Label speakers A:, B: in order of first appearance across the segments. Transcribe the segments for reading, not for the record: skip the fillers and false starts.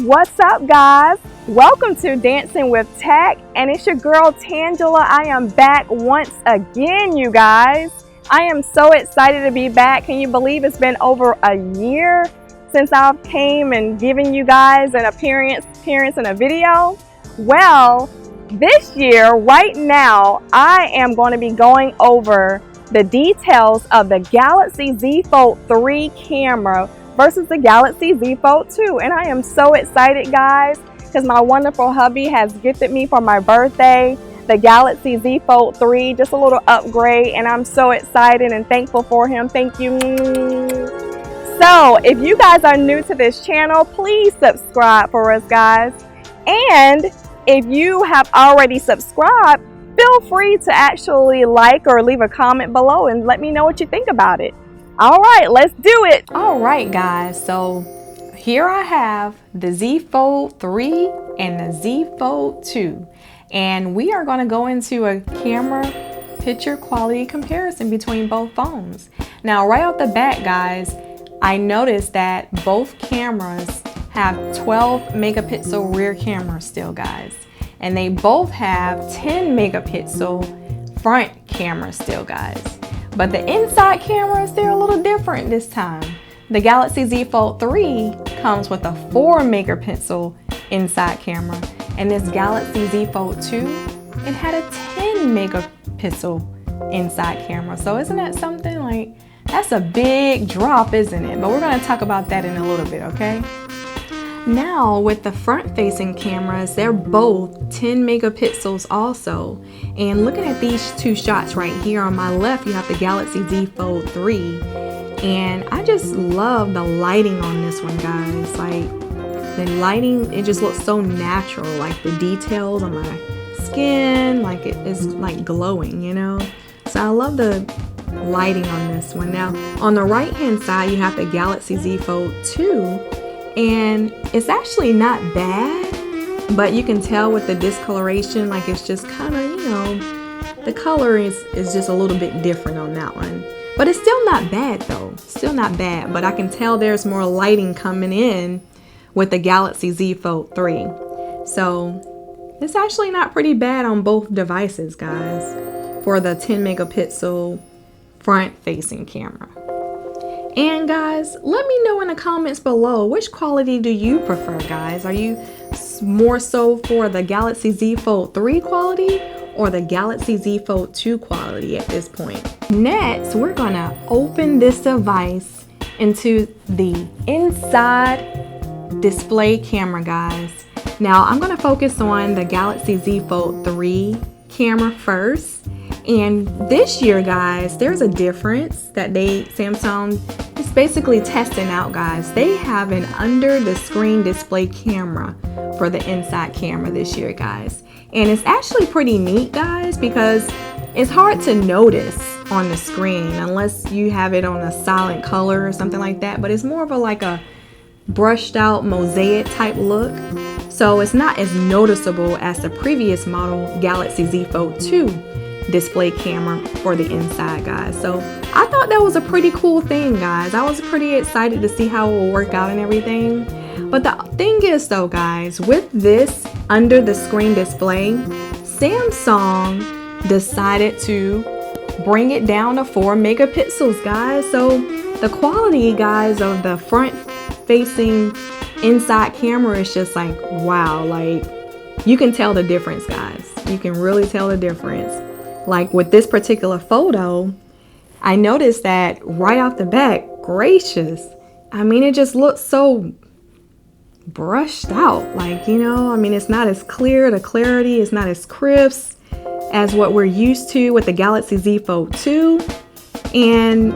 A: What's up, guys? Welcome to Dancing with Tech, and it's your girl Tangela. I am back once again, you guys. I am so excited to be back. Can you believe it's been over a year since I've came and given you guys an appearance in a video? Well, this year, right now, I am going to be going over the details of the Galaxy Z Fold 3 camera versus the Galaxy Z Fold 2. And I am so excited, guys, because my wonderful hubby has gifted me for my birthday the Galaxy Z Fold 3, just a little upgrade, and I'm so excited and thankful for him. Thank you. So if you guys are new to this channel, please subscribe for us, guys. And if you have already subscribed, feel free to actually like or leave a comment below and let me know what you think about it. All right, let's do it.
B: All right, guys, so here I have the Z Fold 3 and the Z Fold 2, and we are going to go into a camera picture quality comparison between both phones. Now, right off the bat, guys, I noticed that both cameras have 12 megapixel rear cameras still, guys, and they both have 10 megapixel front cameras still, guys. But the inside cameras, they're a little different this time. The Galaxy Z Fold 3 comes with a 4 megapixel inside camera, and this Galaxy Z Fold 2, it had a 10 megapixel inside camera. So isn't that something? Like, that's a big drop, isn't it? But we're gonna talk about that in a little bit, okay? Now, with the front-facing cameras, they're both 10 megapixels also. And looking at these two shots right here, on my left, you have the Galaxy Z Fold 3. And I just love the lighting on this one, guys. Like, the lighting, it just looks so natural. Like, the details on my skin, like, it is like glowing, you know? So I love the lighting on this one. Now, on the right-hand side, you have the Galaxy Z Fold 2. And it's actually not bad, but you can tell with the discoloration, like it's just kind of, you know, the color is just a little bit different on that one. But it's still not bad though, still not bad. But I can tell there's more lighting coming in with the Galaxy Z Fold 3. So it's actually not pretty bad on both devices, guys, for the 10 megapixel front facing camera. And guys, let me know in the comments below, which quality do you prefer, guys? Are you more so for the Galaxy Z Fold 3 quality or the Galaxy Z Fold 2 quality at this point? Next, we're gonna open this device into the inside display camera, guys. Now, I'm gonna focus on the Galaxy Z Fold 3 camera first. And this year, guys, there's a difference that Samsung is basically testing out, guys. They have an under the screen display camera for the inside camera this year, guys. And it's actually pretty neat, guys, because it's hard to notice on the screen unless you have it on a silent color or something like that. But it's more of like a brushed out mosaic type look. So it's not as noticeable as the previous model Galaxy Z Fold 2 display camera for the inside, guys. So I thought that was a pretty cool thing, guys. I was pretty excited to see how it will work out and everything. But the thing is though, guys, with this under the screen display, Samsung decided to bring it down to 4 megapixels, guys. So the quality, guys, of the front facing inside camera is just like, wow. Like, you can tell the difference, guys. You can really tell the difference. Like with this particular photo, I noticed that right off the bat, gracious. I mean, it just looks so brushed out. Like, you know, I mean, it's not as clear. The clarity is not as crisp as what we're used to with the Galaxy Z Fold 2. And,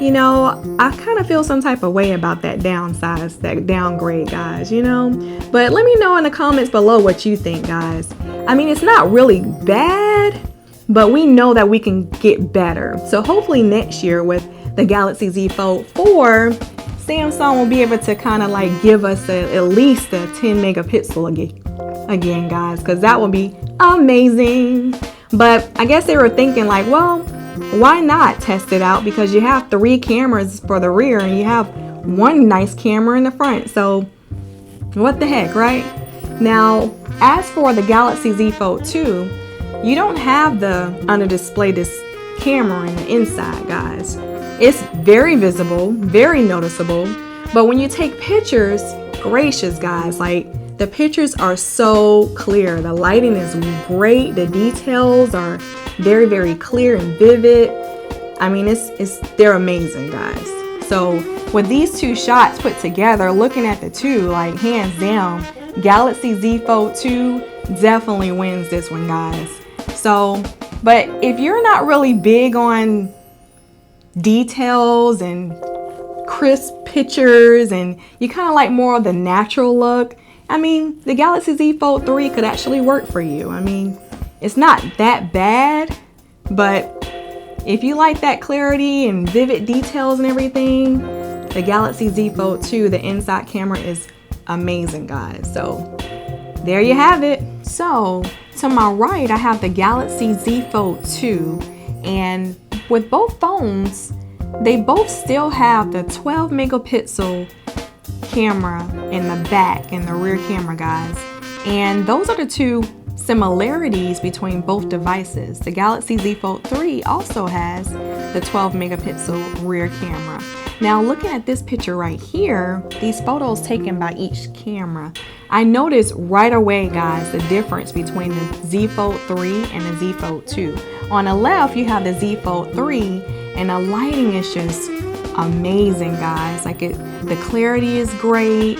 B: you know, I kind of feel some type of way about that downsize, that downgrade, guys, you know. But let me know in the comments below what you think, guys. I mean, it's not really bad, but we know that we can get better. So hopefully next year with the Galaxy Z Fold 4, Samsung will be able to kind of like give us at least a 10 megapixel again, guys, because that would be amazing. But I guess they were thinking like, well, why not test it out? Because you have 3 cameras for the rear and you have 1 nice camera in the front. So What the heck, right? Now, as for the Galaxy Z Fold 2, you don't have the under display this camera in the inside, guys. It's very visible, very noticeable, but when you take pictures, gracious guys, like the pictures are so clear. The lighting is great. The details are very, very clear and vivid. I mean, they're amazing, guys. So with these two shots put together, looking at the two, like hands down, Galaxy Z Fold 2 definitely wins this one, guys. So, but if you're not really big on details and crisp pictures and you kind of like more of the natural look, I mean, the Galaxy Z Fold 3 could actually work for you. I mean, it's not that bad, but if you like that clarity and vivid details and everything, the Galaxy Z Fold 2, the inside camera is amazing, guys. So there you have it. So to my right, I have the Galaxy Z Fold 2, and with both phones, they both still have the 12 megapixel camera in the back and the rear camera, guys. And those are the two similarities between both devices. The Galaxy Z Fold 3 also has the 12 megapixel rear camera. Now looking at this picture right here, these photos taken by each camera, I noticed right away, guys, the difference between the Z Fold 3 and the Z Fold 2. On the left, you have the Z Fold 3, and the lighting is just amazing, guys. Like the clarity is great.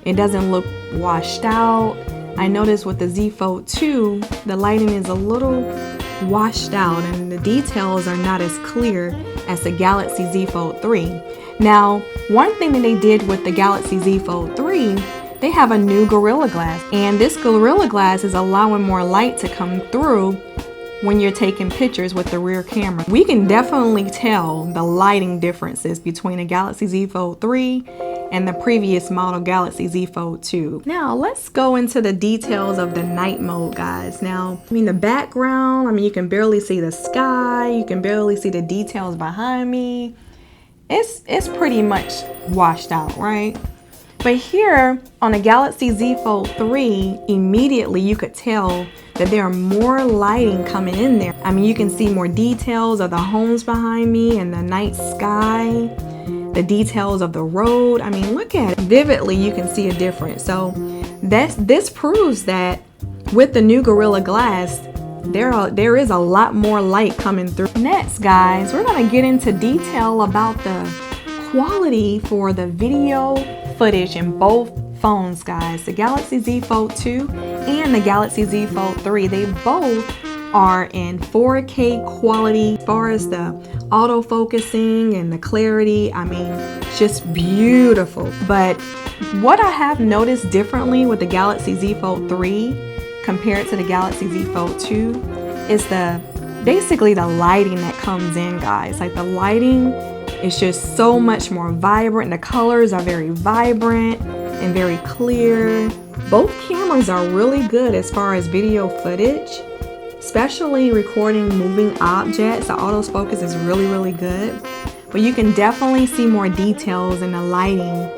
B: It doesn't look washed out. I noticed with the Z Fold 2, the lighting is a little washed out and the details are not as clear as the Galaxy Z Fold 3. Now, one thing that they did with the Galaxy Z Fold 3, they have a new Gorilla Glass, and this Gorilla Glass is allowing more light to come through when you're taking pictures with the rear camera. We can definitely tell the lighting differences between the Galaxy Z Fold 3 and the previous model Galaxy Z Fold 2. Now let's go into the details of the night mode, guys. Now, I mean, the background, I mean, you can barely see the sky, you can barely see the details behind me. It's pretty much washed out, right? But here on the Galaxy Z Fold 3, immediately you could tell that there are more lighting coming in there. I mean, you can see more details of the homes behind me and the night sky, the details of the road. I mean, look at it. Vividly, you can see a difference. So this proves that with the new Gorilla Glass, there is a lot more light coming through. Next, guys, we're gonna get into detail about the quality for the video footage in both phones, guys. The Galaxy Z Fold 2 and the Galaxy Z Fold 3, they both are in 4K quality. As far as the autofocusing and the clarity, I mean, just beautiful. But what I have noticed differently with the Galaxy Z Fold 3 compared to the Galaxy Z Fold 2 is basically the lighting that comes in, guys. Like the lighting is just so much more vibrant. The colors are very vibrant and very clear. Both cameras are really good as far as video footage, especially recording moving objects. The autofocus is really, really good. But you can definitely see more details in the lighting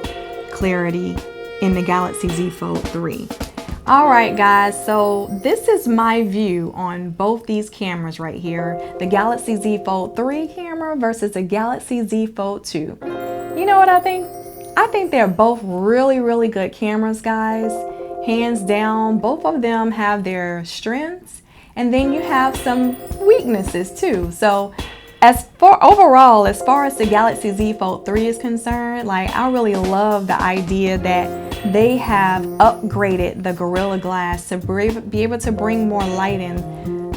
B: clarity in the Galaxy Z Fold 3. Alright guys, so this is my view on both these cameras right here. The Galaxy Z Fold 3 camera versus the Galaxy Z Fold 2. You know what I think? I think they're both really, really good cameras, guys. Hands down, both of them have their strengths, and then you have some weaknesses too. So overall, as far as the Galaxy Z Fold 3 is concerned, like I really love the idea that they have upgraded the Gorilla Glass to be able to bring more light in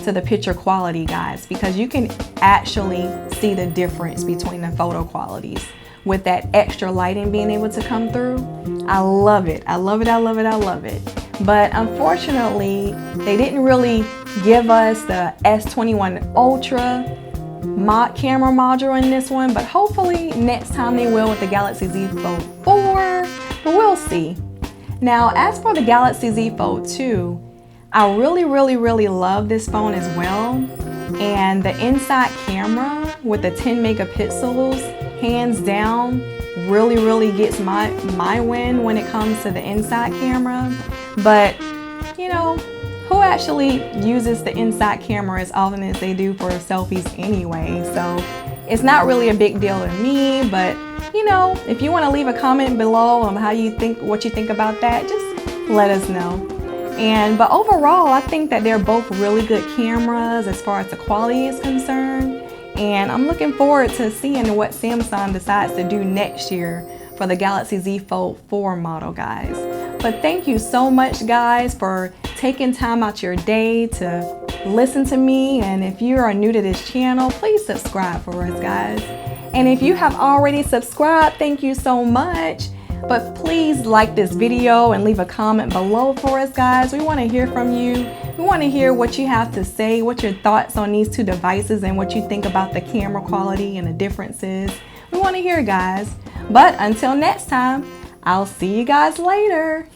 B: to the picture quality, guys, because you can actually see the difference between the photo qualities with that extra lighting being able to come through. I love it. I love it. I love it. I love it. But unfortunately, they didn't really give us the S21 Ultra camera module in this one, but hopefully next time they will with the Galaxy Z Fold 4, but we'll see. Now, as for the Galaxy Z Fold 2, I really, really, really love this phone as well. And the inside camera with the 10 megapixels, hands down, really gets my win when it comes to the inside camera. But you know, who actually uses the inside camera as often as they do for selfies anyway? So it's not really a big deal to me, but you know, if you want to leave a comment below on what you think about that, just let us know. But overall, I think that they're both really good cameras as far as the quality is concerned. And I'm looking forward to seeing what Samsung decides to do next year for the Galaxy Z Fold 4 model, guys. But thank you so much, guys, for taking time out your day to listen to me. And if you are new to this channel, please subscribe for us, guys. And if you have already subscribed, thank you so much. But please like this video and leave a comment below for us, guys. We want to hear from you. We want to hear what you have to say, what your thoughts on these two devices and what you think about the camera quality and the differences. We want to hear, guys. But until next time, I'll see you guys later.